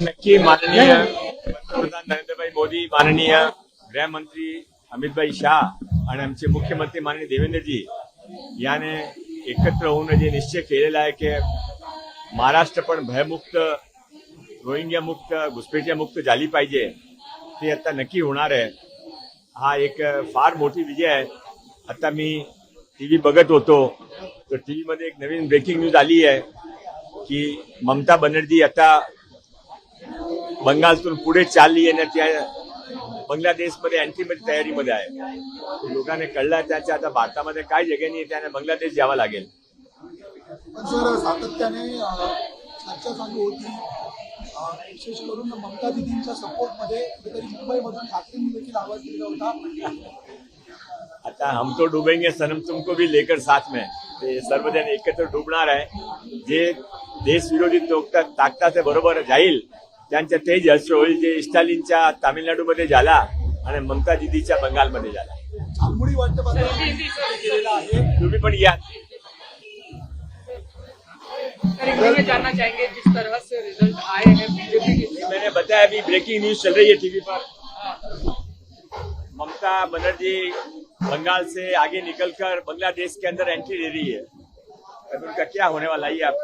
नक्की माननीय पंतप्रधान नरेंद्रभाई मोदी, माननीय गृहमंत्री अमितभाई शाह आणि आमचे मुख्यमंत्री माननीय देवेंद्रजी याने एकत्र होऊन जे निश्चय केलेला आहे की महाराष्ट्र पण भयमुक्त, रोहिंग्या मुक्त, घुसपेटिया मुक्त झाली पाहिजे, ते आता नक्की होणार आहे. हा एक फार मोठी विजय आहे. आता मी टीव्ही बघत होतो तर टीव्ही मध्ये एक नवीन ब्रेकिंग न्यूज आली आहे की ममता बनर्जी आता बंगालतून पुढे चालली आणि त्या बांगलादेशमध्ये एंट्रीमध्ये तयारीमध्ये आहे. लोकांना कळलं त्याच्या आता भारतामध्ये काय जगह नाही, त्याने बांगलादेश जावं लागेल. पण सर सातत्याने चर्चा चालू होती, विशेष करून ममता दीदींच्या सपोर्टमध्ये कुठेतरी मुंबईमधून ठाकरेंनी देखील आवाज दिला होता. आता हम तो डुबेंगे सनम तुमको भी लेकर साथ में, ते सर्वजण एकत्र डुबणार आहे. जे देशविरोधी ताकदाचे बरोबर जाईल त्यांच्या तेज हर्ष होईल, जे स्टालिनच्या तामिळनाडूमध्ये झाला आणि ममता दीदीच्या बंगालमध्ये झाला. झालमुडी वाटपाचा केलेला आहे. तुम्ही पण या. में जानना चाहेंगे जिस तरह से रिजल्ट आए हैं बीजेपी के, मैंने बताया अभी ब्रेकिंग न्यूज चल रही है टीवी पर. ममता बनर्जी बंगाल से आगे निकलकर बांग्लादेश के अंदर एंट्री ले रही है. अब उनका क्या होने वाला है, आप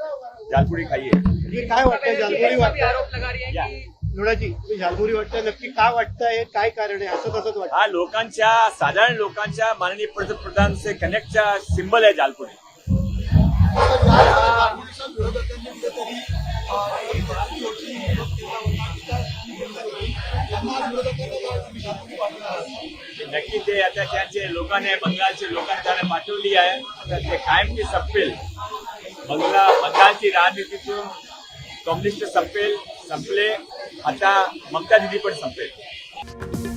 झालपुरी खाइए. हे काय वाटतंय झालमुरी भी वाटतं आरोप लगा रही है कि लोणाजी तुम्ही झालमुरी वाटतंय, नक्की काय वाटतंय, काय कारण आहे, असं तसंच वाटतं? हा लोकांच्या, साधारण लोकांच्या माननीय पंतप्रधान से कनेक्टचा सिंबल आहे झालपुरी. झालमुडीच्या विरोधकांनी कुठेतरी झालमुडी होती, विरोध केला होता. त्यांना विरोधकांना झालमुडी वाटणार. नक्की ते आता त्यांचे लोकांनी, बंगालचे लोकांनी त्याला पाठवली आहे. आता ते कायमची संपेल. बंगालची राजनीतीतून कम्युनिस्ट संपले. आता ममता दीदी पण संपेल.